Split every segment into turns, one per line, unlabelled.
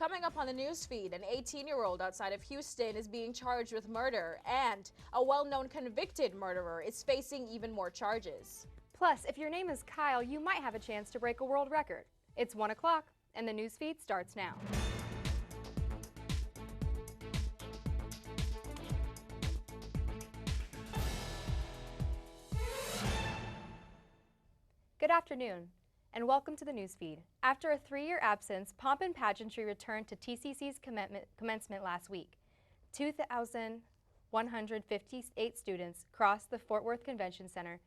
Coming up on the newsfeed, an 18-year-old outside of Houston is being charged with murder, and a well-known convicted murderer is facing even more charges.
Plus, if your name is Kyle, you might have a chance to break a world record. It's 1 o'clock, and the newsfeed starts now. Good afternoon, and welcome to the newsfeed. After a 3-year absence, pomp and pageantry returned to TCC's commencement last week. 2,158 students crossed the Fort Worth Convention Center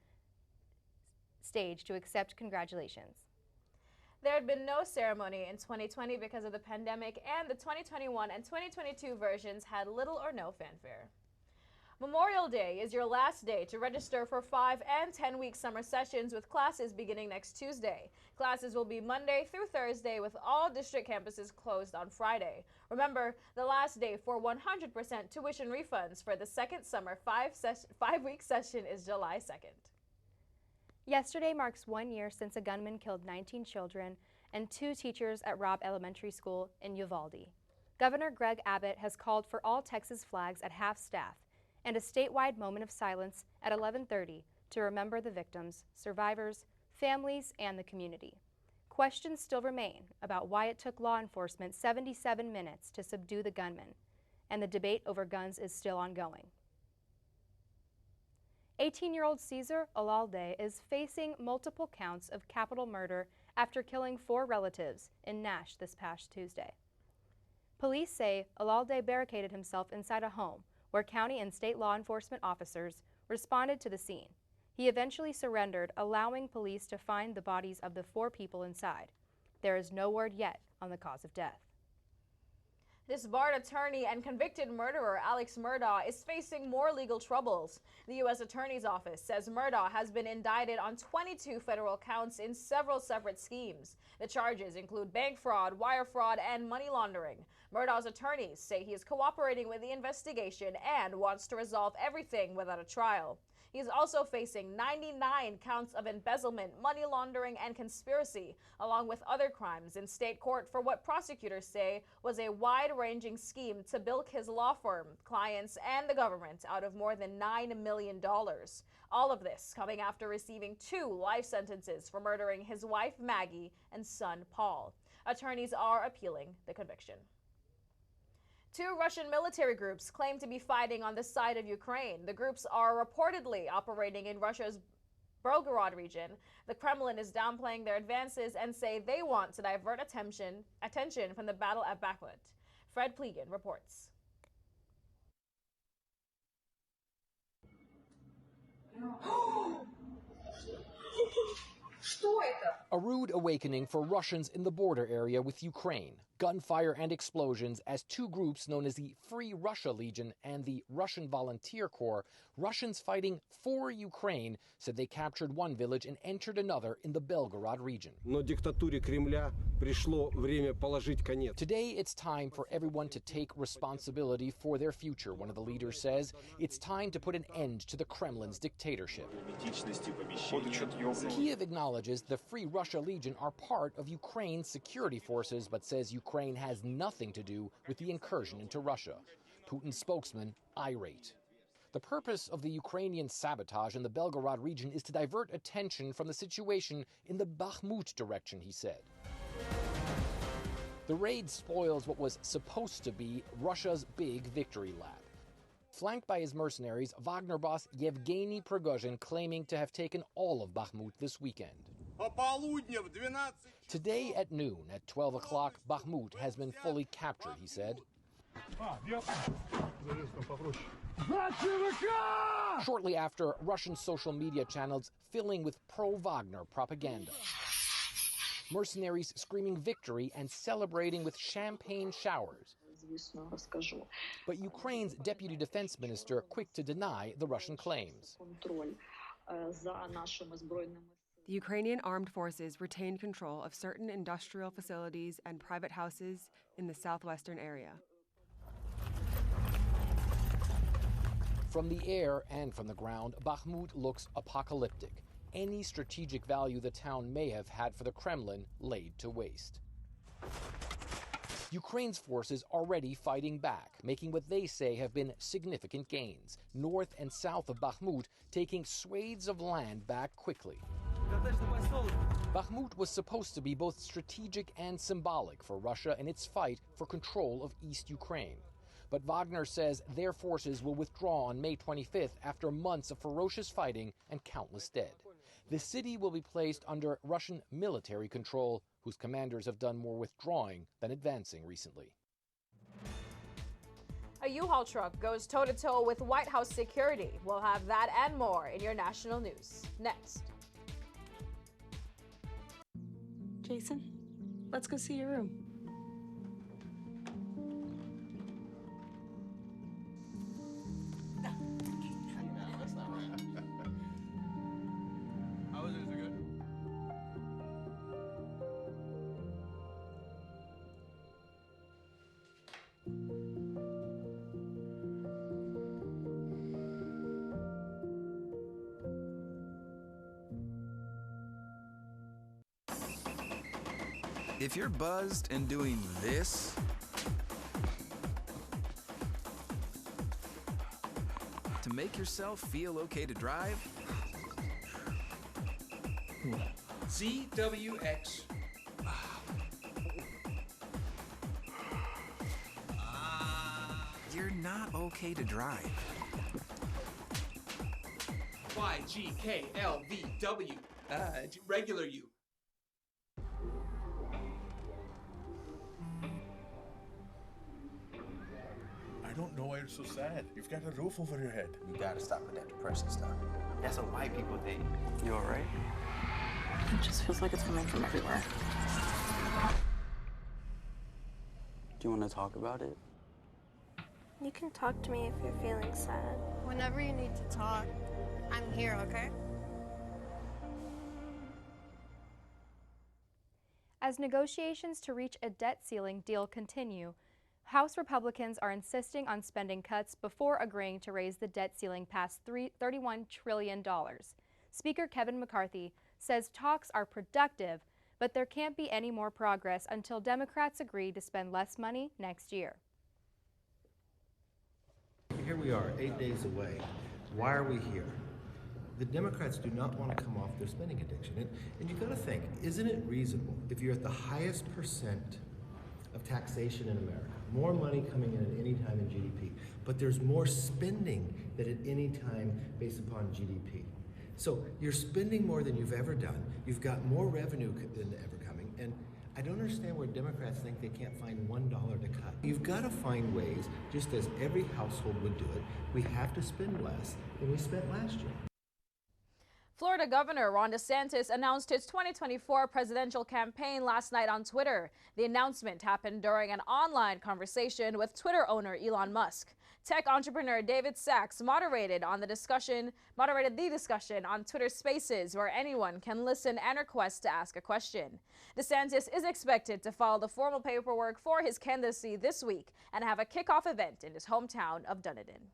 stage to accept congratulations.
There had been no ceremony in 2020 because of the pandemic, and the 2021 and 2022 versions had little or no fanfare. Memorial Day is your last day to register for 5- and 10-week summer sessions, with classes beginning next Tuesday. Classes will be Monday through Thursday, with all district campuses closed on Friday. Remember, the last day for 100% tuition refunds for the second summer 5-week session is July 2nd.
Yesterday marks 1 year since a gunman killed 19 children and 2 teachers at Robb Elementary School in Uvalde. Governor Greg Abbott has called for all Texas flags at half-staff and a statewide moment of silence at 11:30 to remember the victims, survivors, families, and the community. Questions still remain about why it took law enforcement 77 minutes to subdue the gunman, and the debate over guns is still ongoing. 18-year-old Cesar Olalde is facing multiple counts of capital murder after killing 4 relatives in Nash this past Tuesday. Police say Olalde barricaded himself inside a home where county and state law enforcement officers responded to the scene. He eventually surrendered, allowing police to find the bodies of the 4 people inside. There is no word yet on the cause of death.
Disbarred attorney and convicted murderer Alex Murdaugh is facing more legal troubles. The U.S. Attorney's Office says Murdaugh has been indicted on 22 federal counts in several separate schemes. The charges include bank fraud, wire fraud, and money laundering. Murdaugh's attorneys say he is cooperating with the investigation and wants to resolve everything without a trial. He is also facing 99 counts of embezzlement, money laundering, and conspiracy, along with other crimes in state court for what prosecutors say was a wide-ranging scheme to bilk his law firm, clients, and the government out of more than $9 million. All of this coming after receiving 2 life sentences for murdering his wife Maggie and son Paul. Attorneys are appealing the conviction. 2 Russian military groups claim to be fighting on the side of Ukraine. The groups are reportedly operating in Russia's Belgorod region. The Kremlin is downplaying their advances and say they want to divert attention from the battle at Bakhmut. Fred Plegan reports.
A rude awakening for Russians in the border area with Ukraine. Gunfire and explosions as 2 groups known as the Free Russia Legion and the Russian Volunteer Corps, Russians fighting for Ukraine, said they captured one village and entered another in the Belgorod region. Today it's time for everyone to take responsibility for their future, one of the leaders says. It's time to put an end to the Kremlin's dictatorship. Kiev acknowledges the Free Russia Legion are part of Ukraine's security forces, but says Ukraine has nothing to do with the incursion into Russia. Putin's spokesman irate. The purpose of the Ukrainian sabotage in the Belgorod region is to divert attention from the situation in the Bakhmut direction, he said. The raid spoils what was supposed to be Russia's big victory lap. Flanked by his mercenaries, Wagner boss Yevgeny Prigozhin claiming to have taken all of Bakhmut this weekend. Today at noon, at 12 o'clock, Bakhmut has been fully captured, he said. Shortly after, Russian social media channels filling with pro-Wagner propaganda. Mercenaries screaming victory and celebrating with champagne showers. But Ukraine's deputy defense minister quick to deny the Russian claims.
The Ukrainian armed forces retained control of certain industrial facilities and private houses in the southwestern area.
From the air and from the ground, Bakhmut looks apocalyptic. Any strategic value the town may have had for the Kremlin laid to waste. Ukraine's forces already fighting back, making what they say have been significant gains, north and south of Bakhmut, taking swathes of land back quickly. Bakhmut was supposed to be both strategic and symbolic for Russia in its fight for control of East Ukraine. But Wagner says their forces will withdraw on May 25th after months of ferocious fighting and countless dead. The city will be placed under Russian military control, whose commanders have done more withdrawing than advancing recently.
A U-Haul truck goes toe-to-toe with White House security. We'll have that and more in your national news next.
Jason, let's go see your room.
If you're buzzed and doing this, to make yourself feel okay to drive,
ZWX.
you're not okay to drive.
YGKLVW. Regular you.
I don't know why you're so sad. You've got a roof over your head.
You gotta stop with that depression stuff. That's what white people think.
You all right? It just feels like it's coming from everywhere.
Do you want to talk about it?
You can talk to me if you're feeling sad.
Whenever you need to talk, I'm here, okay?
As negotiations to reach a debt ceiling deal continue, House Republicans are insisting on spending cuts before agreeing to raise the debt ceiling past $31 trillion. Speaker Kevin McCarthy says talks are productive, but there can't be any more progress until Democrats agree to spend less money next year.
Here we are, 8 days away. Why are we here? The Democrats do not want to come off their spending addiction. And you got to think, isn't it reasonable if you're at the highest percent of taxation in America, more money coming in at any time in GDP, but there's more spending than at any time based upon GDP. So you're spending more than you've ever done. You've got more revenue than ever coming. And I don't understand where Democrats think they can't find $1 to cut. You've got to find ways, just as every household would do it, we have to spend less than we spent last year.
Florida Governor Ron DeSantis announced his 2024 presidential campaign last night on Twitter. The announcement happened during an online conversation with Twitter owner Elon Musk. Tech entrepreneur David Sachs moderated the discussion on Twitter Spaces, where anyone can listen and request to ask a question. DeSantis is expected to file the formal paperwork for his candidacy this week and have a kickoff event in his hometown of Dunedin.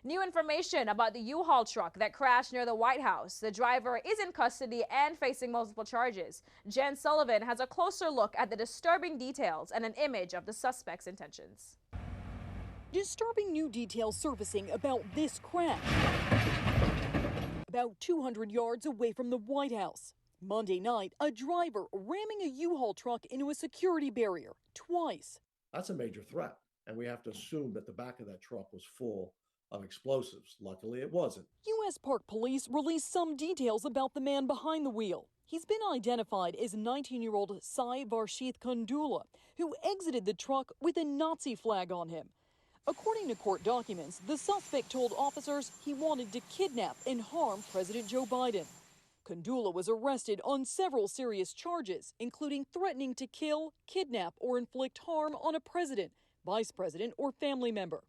New information about the U-Haul truck that crashed near the White House. The driver is in custody and facing multiple charges. Jen Sullivan has a closer look at the disturbing details and an image of the suspect's intentions.
Disturbing new details surfacing about this crash. About 200 yards away from the White House. Monday night, a driver ramming a U-Haul truck into a security barrier twice.
That's a major threat, and we have to assume that the back of that truck was full of explosives. Luckily, it wasn't.
U.S. Park Police released some details about the man behind the wheel. He's been identified as 19-year-old Sai Varshith Kundula, who exited the truck with a Nazi flag on him. According to court documents, the suspect told officers he wanted to kidnap and harm President Joe Biden. Kundula was arrested on several serious charges, including threatening to kill, kidnap, or inflict harm on a president, vice president, or family member.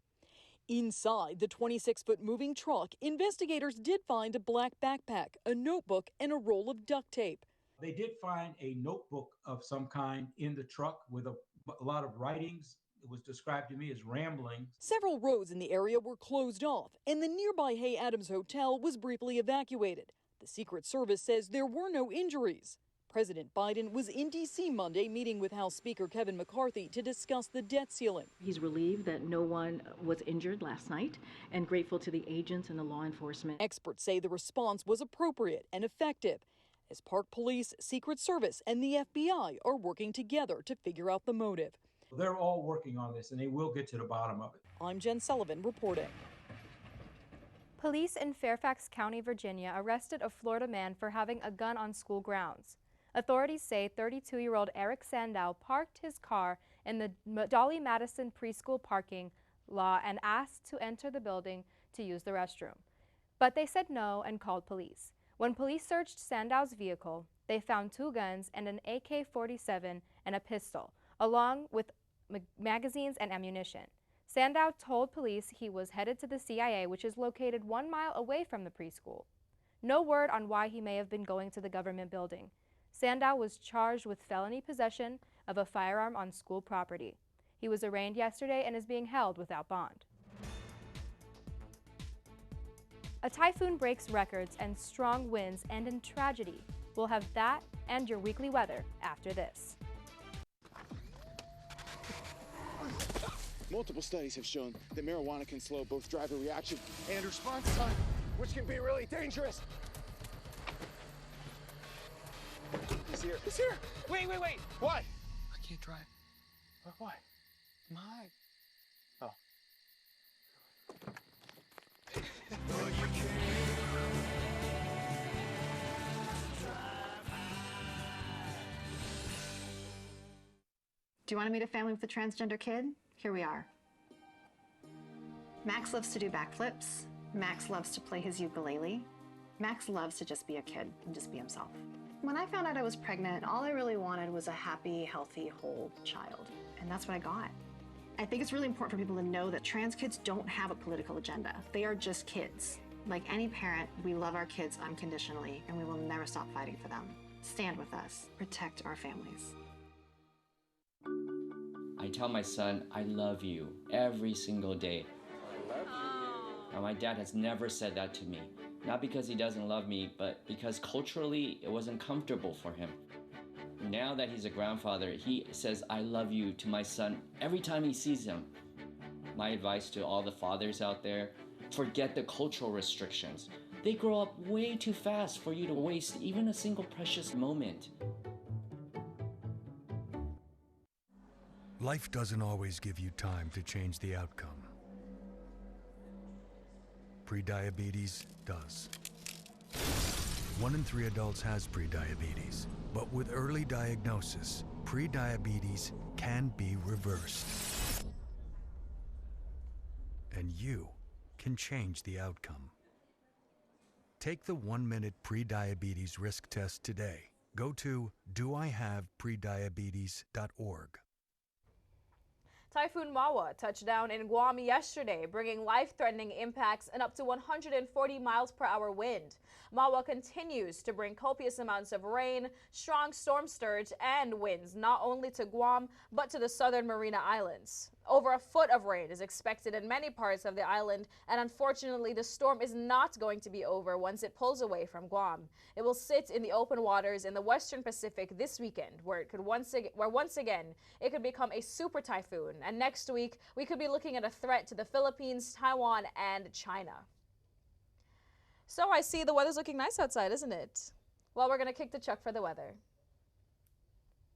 Inside the 26-foot moving truck, investigators did find a black backpack, a notebook, and a roll of duct tape.
They did find a notebook of some kind in the truck with a lot of writings. It was described to me as rambling.
Several roads in the area were closed off, and the nearby Hay Adams Hotel was briefly evacuated. The Secret Service says there were no injuries. President Biden was in D.C. Monday meeting with House Speaker Kevin McCarthy to discuss the debt ceiling.
He's relieved that no one was injured last night and grateful to the agents and the law enforcement.
Experts say the response was appropriate and effective, as Park Police, Secret Service, and the FBI are working together to figure out the motive.
They're all working on this, and they will get to the bottom of it.
I'm Jen Sullivan reporting.
Police in Fairfax County, Virginia, arrested a Florida man for having a gun on school grounds. Authorities say 32-year-old Eric Sandow parked his car in the Dolly Madison preschool parking lot and asked to enter the building to use the restroom. But they said no and called police. When police searched Sandow's vehicle, they found 2 guns and an AK-47 and a pistol, along with magazines and ammunition. Sandow told police he was headed to the CIA, which is located 1 mile away from the preschool. No word on why he may have been going to the government building. Sandow was charged with felony possession of a firearm on school property. He was arraigned yesterday and is being held without bond. A typhoon breaks records and strong winds end in tragedy. We'll have that and your weekly weather after this.
Multiple studies have shown that marijuana can slow both driver reaction and response time, which can be really dangerous. He's here. He's here. Wait. What? I can't drive. Why? My. Oh.
Do you want to meet a family with a transgender kid? Here we are. Max loves to do backflips. Max loves to play his ukulele. Max loves to just be a kid and just be himself. When I found out I was pregnant, all I really wanted was a happy, healthy, whole child. And that's what I got. I think it's really important for people to know that trans kids don't have a political agenda. They are just kids. Like any parent, we love our kids unconditionally, and we will never stop fighting for them. Stand with us. Protect our families.
I tell my son, I love you every single day.
I love you.
Now, my dad has never said that to me. Not because he doesn't love me, but because culturally it wasn't comfortable for him. Now that he's a grandfather, he says, I love you to my son every time he sees him. My advice to all the fathers out there, forget the cultural restrictions. They grow up way too fast for you to waste even a single precious moment.
Life doesn't always give you time to change the outcome. Prediabetes does. 1 in 3 adults has prediabetes, but with early diagnosis, prediabetes can be reversed. And you can change the outcome. Take the 1-minute prediabetes risk test today. Go to doihaveprediabetes.org.
Typhoon Mawa touched down in Guam yesterday, bringing life-threatening impacts and up to 140 miles per hour wind. Mawa continues to bring copious amounts of rain, strong storm surge, and winds not only to Guam, but to the southern Marina Islands. Over a foot of rain is expected in many parts of the island, and unfortunately the storm is not going to be over once it pulls away from Guam. It will sit in the open waters in the western Pacific this weekend, where once again it could become a super typhoon, and next week we could be looking at a threat to the Philippines, Taiwan, and China. So I see the weather's looking nice outside, isn't it? Well, we're going to kick to Chuck for the weather.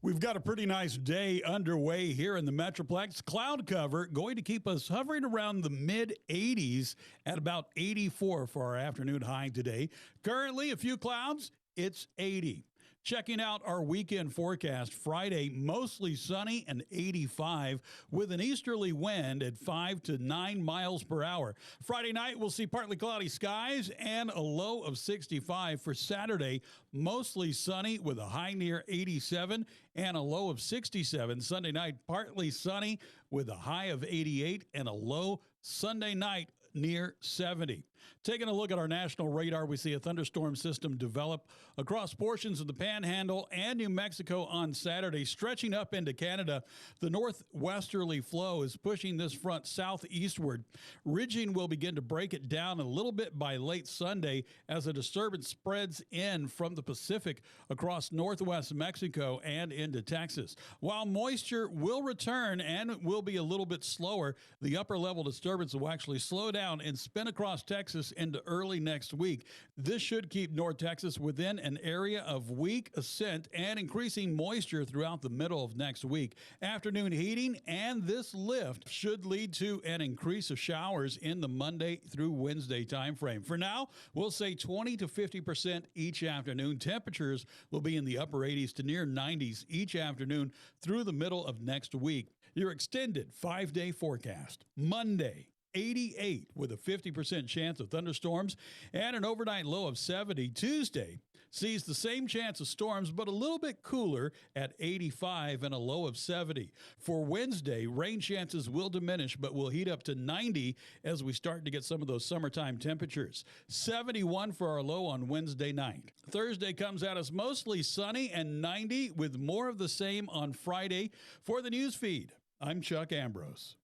We've got a pretty nice day underway here in the Metroplex. Cloud cover going to keep us hovering around the mid-80s at about 84 for our afternoon high today. Currently, a few clouds, it's 80. Checking out our weekend forecast, Friday, mostly sunny and 85 with an easterly wind at 5 to 9 miles per hour. Friday night, we'll see partly cloudy skies and a low of 65. For Saturday, mostly sunny with a high near 87 and a low of 67. Sunday night, partly sunny with a high of 88 and a low Sunday night near 70. Taking a look at our national radar, we see a thunderstorm system develop across portions of the Panhandle and New Mexico on Saturday, stretching up into Canada. The northwesterly flow is pushing this front southeastward. Ridging will begin to break it down a little bit by late Sunday as a disturbance spreads in from the Pacific across northwest Mexico and into Texas. While moisture will return and will be a little bit slower, the upper level disturbance will actually slow down and spin across Texas into early next week. This should keep North Texas within an area of weak ascent and increasing moisture throughout the middle of next week. Afternoon heating and this lift should lead to an increase of showers in the Monday through Wednesday timeframe. For now, we'll say 20 to 50% each afternoon. Temperatures will be in the upper 80s to near 90s each afternoon through the middle of next week. Your extended 5-day forecast. Monday, 88 with a 50% chance of thunderstorms and an overnight low of 70. Tuesday sees the same chance of storms, but a little bit cooler at 85 and a low of 70. For Wednesday, rain chances will diminish, but will heat up to 90 as we start to get some of those summertime temperatures. 71 for our low on Wednesday night. Thursday comes at us mostly sunny and 90 with more of the same on Friday. For the NewsFeed, I'm Chuck Ambrose.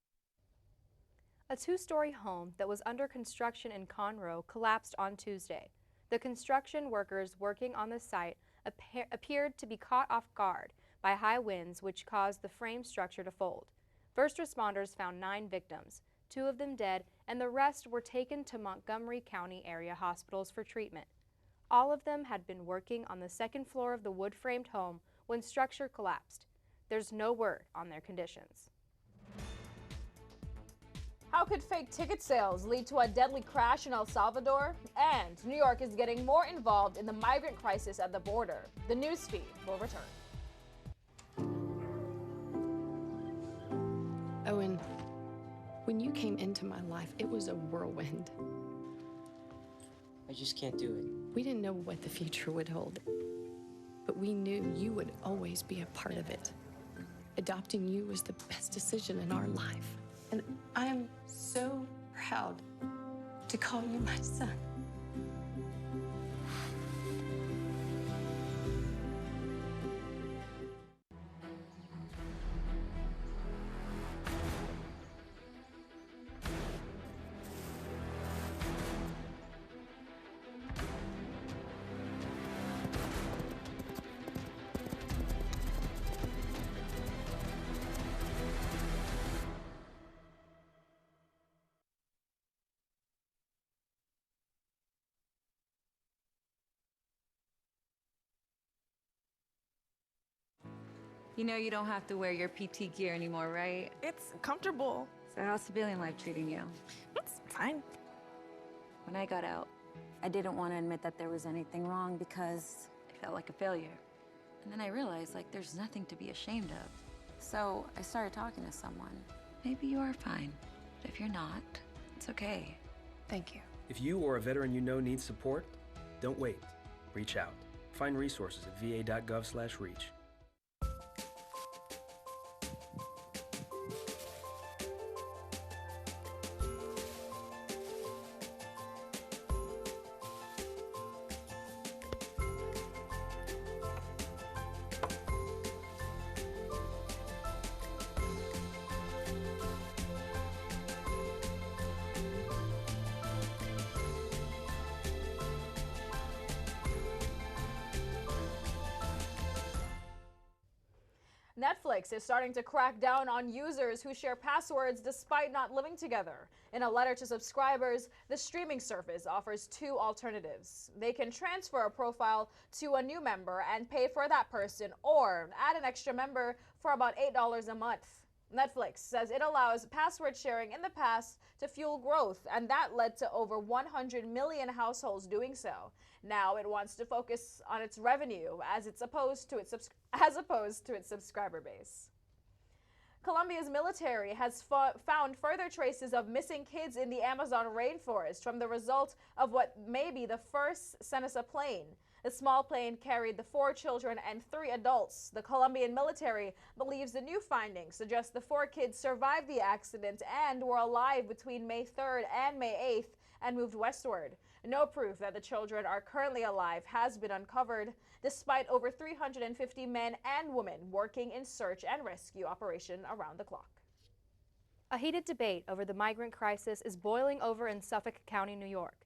A two-story home that was under construction in Conroe collapsed on Tuesday. The construction workers working on the site appeared to be caught off guard by high winds, which caused the frame structure to fold. First responders found 9 victims, 2 of them dead, and the rest were taken to Montgomery County area hospitals for treatment. All of them had been working on the second floor of the wood-framed home when structure collapsed. There's no word on their conditions.
How could fake ticket sales lead to a deadly crash in El Salvador? And New York is getting more involved in the migrant crisis at the border. The NewsFeed will return.
Owen, when you came into my life, it was a whirlwind.
I just can't do it.
We didn't know what the future would hold, but we knew you would always be a part of it. Adopting you was the best decision in our life. And I am so proud to call you my son.
You know you don't have to wear your PT gear anymore, right?
It's comfortable.
So how's civilian life treating you?
It's fine.
When I got out, I didn't want to admit that there was anything wrong because I felt like a failure. And then I realized, like, there's nothing to be ashamed of. So I started talking to someone. Maybe you are fine, but if you're not, it's okay.
Thank you.
If you or a veteran you know needs support, don't wait. Reach out. Find resources at va.gov/reach.
Netflix is starting to crack down on users who share passwords despite not living together. In a letter to subscribers, the streaming service offers 2 alternatives. They can transfer a profile to a new member and pay for that person, or add an extra member for about $8 a month. Netflix says it allows password sharing in the past to fuel growth, and that led to over 100 million households doing so. Now it wants to focus on its revenue as opposed to its subscriber base. Colombia's military has found further traces of missing kids in the Amazon rainforest from the result of what may be the first Ceniza plane. The small plane carried the 4 children and 3 adults. The Colombian military believes the new findings suggest the 4 kids survived the accident and were alive between May 3rd and May 8th and moved westward. No proof that the children are currently alive has been uncovered, despite over 350 men and women working in search and rescue operation around the clock.
A heated debate over the migrant crisis is boiling over in Suffolk County, New York.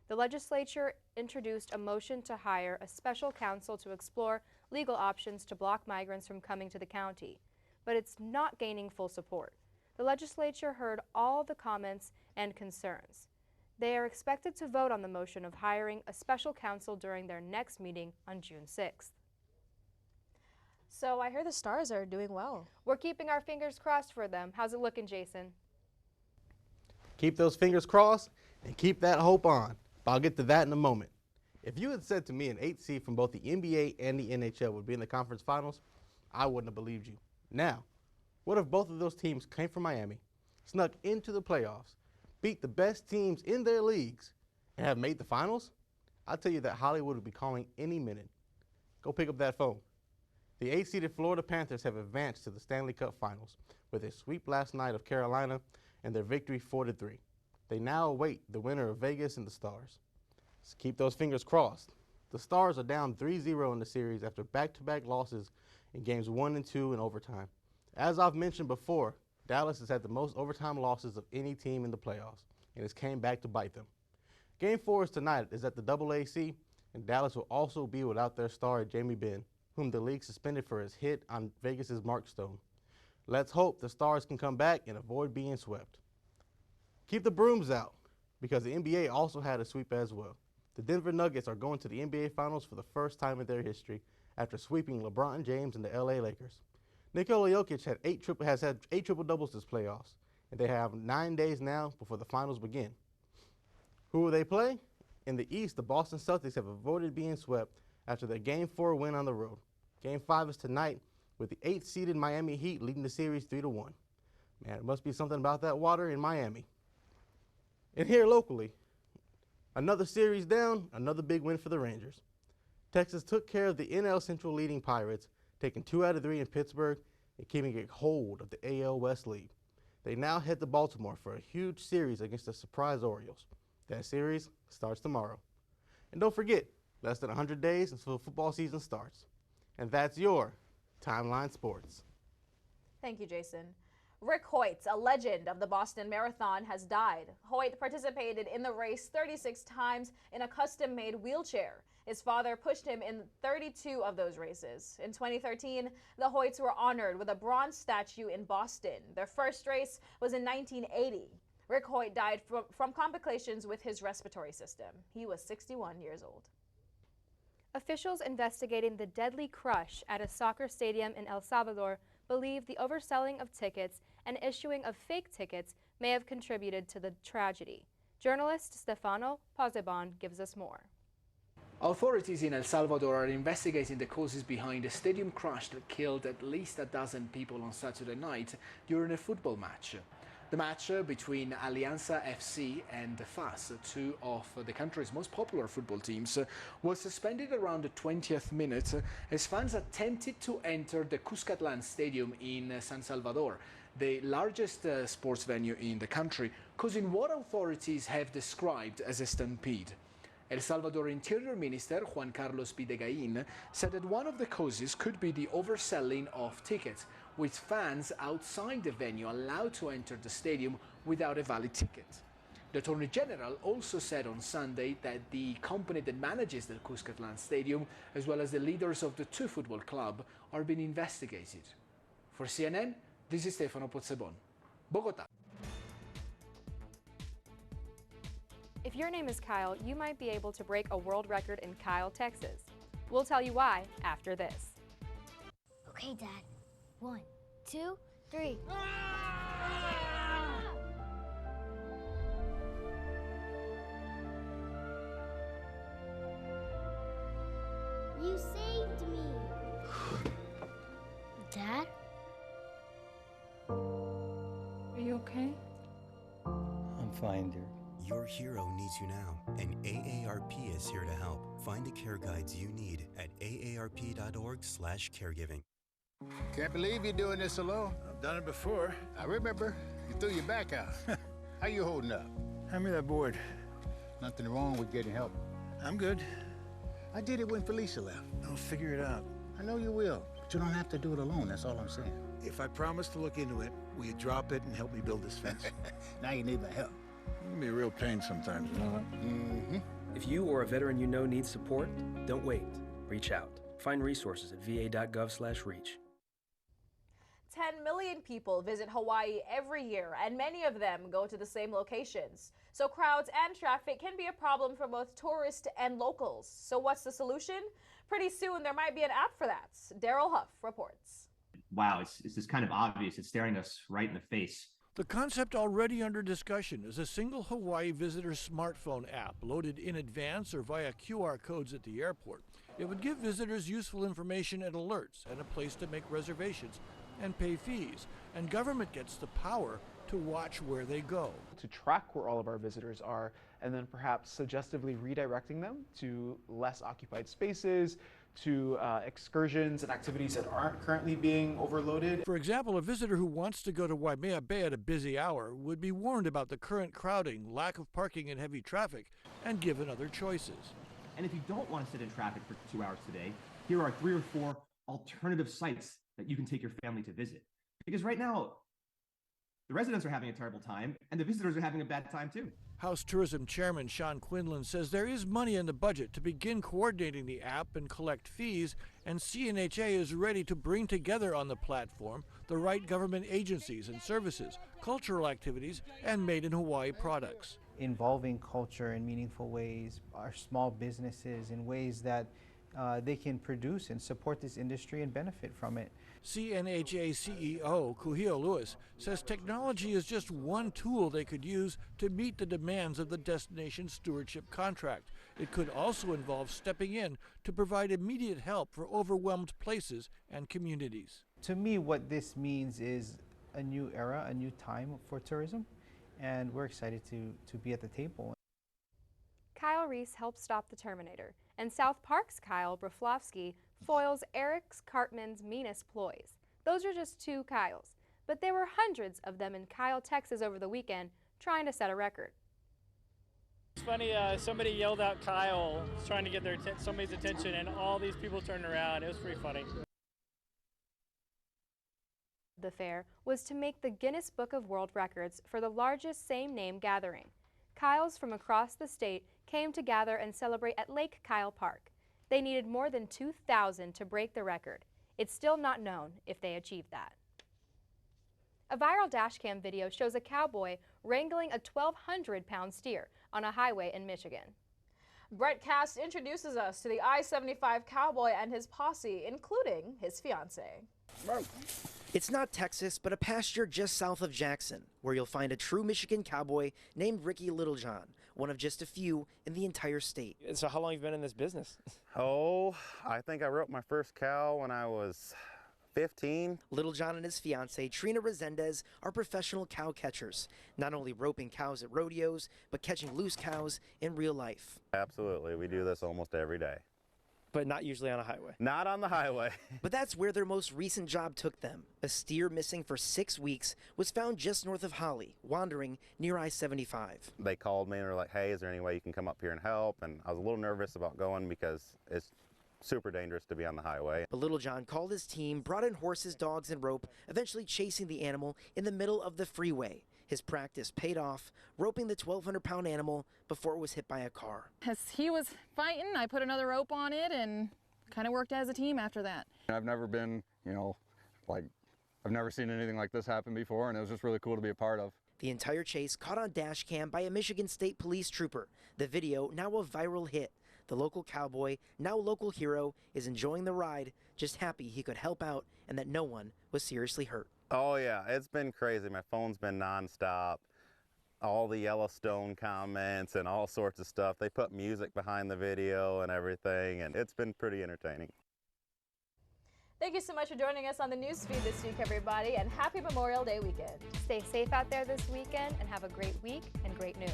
The legislature introduced a motion to hire a special counsel to explore legal options to block migrants from coming to the county, but it's not gaining full support. The legislature heard all the comments and concerns. They are expected to vote on the motion of hiring a special counsel during their next meeting on June 6th.
So I hear the Stars are doing well.
We're keeping our fingers crossed for them. How's it looking, Jason?
Keep those fingers crossed and keep that hope on. But I'll get to that in a moment. If you had said to me an 8th seed from both the NBA and the NHL would be in the conference finals, I wouldn't have believed you. Now, what if both of those teams came from Miami, snuck into the playoffs, beat the best teams in their leagues, and have made the finals? I'll tell you that Hollywood would be calling any minute. Go pick up that phone. The 8th-seeded Florida Panthers have advanced to the Stanley Cup Finals with a sweep last night of Carolina and their victory 4-3. They now await the winner of Vegas and the Stars. So keep those fingers crossed. The Stars are down 3-0 in the series after back-to-back losses in games 1 and 2 in overtime. As I've mentioned before, Dallas has had the most overtime losses of any team in the playoffs, and it's came back to bite them. Game 4 is tonight is at the AAC, and Dallas will also be without their star Jamie Benn, whom the league suspended for his hit on Vegas' Mark Stone. Let's hope the Stars can come back and avoid being swept. Keep the brooms out, because the NBA also had a sweep as well. The Denver Nuggets are going to the NBA Finals for the first time in their history after sweeping LeBron James and the LA Lakers. Nikola Jokic has had 8 triple-doubles this playoffs, and they have 9 days now before the finals begin. Who will they play? In the East, the Boston Celtics have avoided being swept after their Game 4 win on the road. Game 5 is tonight, with the 8th-seeded Miami Heat leading the series 3-1. Man, it must be something about that water in Miami. And here locally, another series down, another big win for the Rangers. Texas took care of the NL Central leading Pirates, taking 2 out of 3 in Pittsburgh and keeping a hold of the AL West lead. They now head to Baltimore for a huge series against the surprise Orioles. That series starts tomorrow. And don't forget, less than 100 days until football season starts. And that's your Timeline Sports.
Thank you, Jason. Rick Hoyt, a legend of the Boston Marathon, has died. Hoyt participated in the race 36 times in a custom-made wheelchair. His father pushed him in 32 of those races. In 2013, the Hoyts were honored with a bronze statue in Boston. Their first race was in 1980. Rick Hoyt died from complications with his respiratory system. He was 61 years old.
Officials investigating the deadly crush at a soccer stadium in El Salvador believe the overselling of tickets and issuing of fake tickets may have contributed to the tragedy. Journalist Stefano Pozzebon gives us more.
Authorities in El Salvador are investigating the causes behind a stadium crash that killed at least a dozen people on Saturday night during a football match. The match between Alianza FC and FAS, 2 of the country's most popular football teams, was suspended around the 20th minute as fans attempted to enter the Cuscatlán Stadium in San Salvador, the largest sports venue in the country, causing what authorities have described as a stampede. El Salvador Interior Minister Juan Carlos Videgain said that one of the causes could be the overselling of tickets, with fans outside the venue allowed to enter the stadium without a valid ticket. The Attorney General also said on Sunday that the company that manages the Cuscatlán Stadium, as well as the leaders of the 2 football clubs, are being investigated. For CNN, this is Stefano Pozzebon, Bogotá.
If your name is Kyle, you might be able to break a world record in Kyle, Texas. We'll tell you why after this.
Okay, Dad. 1, 2, 3. You saved me. Dad?
Are you okay?
I'm fine, dear.
Your hero needs you now, and AARP is here to help. Find the care guides you need at aarp.org/caregiving.
Can't believe you're doing this alone. I've done it before. I remember. You threw your back out. How you holding up?
Hand me that board.
Nothing wrong with getting help. I'm good. I did it when Felicia left.
I'll figure it out.
I know you will, but you don't have to do it alone, that's all I'm saying.
If I promise to look into it, will you drop it and help me build this fence?
Now you need my help.
It can be a real pain sometimes, you know that?
Mm-hmm.
If you or a veteran you know needs support, don't wait. Reach out. Find resources at va.gov/reach.
10 million people visit Hawaii every year, and many of them go to the same locations. So crowds and traffic can be a problem for both tourists and locals. So what's the solution? Pretty soon there might be an app for that. Daryl Huff reports.
Wow, it's just kind of obvious. It's staring us right in the face.
The concept already under discussion is a single Hawaii visitor smartphone app loaded in advance or via QR codes at the airport. It would give visitors useful information and alerts and a place to make reservations and pay fees, and government gets the power to watch where they go.
To track where all of our visitors are, and then perhaps suggestively redirecting them to less occupied spaces, to excursions and activities that aren't currently being overloaded.
For example, a visitor who wants to go to Waimea Bay at a busy hour would be warned about the current crowding, lack of parking and heavy traffic, and given other choices.
And if you don't want to sit in traffic for 2 hours today, here are 3 or 4 alternative sites that you can take your family to visit. Because right now, the residents are having a terrible time, and the visitors are having a bad time too.
House Tourism Chairman Sean Quinlan says there is money in the budget to begin coordinating the app and collect fees, and CNHA is ready to bring together on the platform the right government agencies and services, cultural activities, and made in Hawaii products.
Involving culture in meaningful ways, our small businesses in ways that they can produce and support this industry and benefit from it.
CNHA CEO Kuhio Lewis says technology is just one tool they could use to meet the demands of the destination stewardship contract. It could also involve stepping in to provide immediate help for overwhelmed places and communities.
To me, what this means is a new era, a new time for tourism, and we're excited to be at the table.
Kyle Reese helped stop the Terminator, and South Park's Kyle Broflovsky foils Eric Cartman's meanest ploys. Those are just 2 Kyles, but there were hundreds of them in Kyle, Texas over the weekend trying to set a record.
It's funny, somebody yelled out Kyle trying to get somebody's attention, and all these people turned around. It was pretty funny.
The fair was to make the Guinness Book of World Records for the largest same-name gathering. Kyles from across the state came to gather and celebrate at Lake Kyle Park. They needed more than 2,000 to break the record. It's still not known if they achieved that. A viral dashcam video shows a cowboy wrangling a 1,200-pound steer on a highway in Michigan.
Brett Cast introduces us to the I75 Cowboy and his posse, including his fiancée.
It's not Texas, but a pasture just south of Jackson, where you'll find a true Michigan cowboy named Ricky Littlejohn, one of just a few in the entire state.
So how long have you been in this business?
Oh, I think I roped my first cow when I was 15.
Littlejohn and his fiancée, Trina Resendez, are professional cow catchers, not only roping cows at rodeos, but catching loose cows in real life.
Absolutely, we do this almost every day.
But not usually on a highway.
Not on the highway.
But that's where their most recent job took them. A steer missing for 6 weeks was found just north of Holly, wandering near I-75.
They called me and were like, hey, is there any way you can come up here and help? And I was a little nervous about going because it's super dangerous to be on the highway.
But Littlejohn called his team, brought in horses, dogs, and rope, eventually chasing the animal in the middle of the freeway. His practice paid off, roping the 1,200-pound animal before it was hit by a car.
As he was fighting, I put another rope on it and kind of worked as a team after that.
I've never been, I've never seen anything like this happen before, and it was just really cool to be a part of.
The entire chase caught on dash cam by a Michigan State Police trooper. The video, now a viral hit. The local cowboy, now local hero, is enjoying the ride, just happy he could help out and that no one was seriously hurt.
Oh yeah, it's been crazy. My phone's been nonstop. All the Yellowstone comments and all sorts of stuff. They put music behind the video and everything, and it's been pretty entertaining.
Thank you so much for joining us on the NewsFeed this week, everybody, and happy Memorial Day weekend.
Stay safe out there this weekend and have a great week and great news.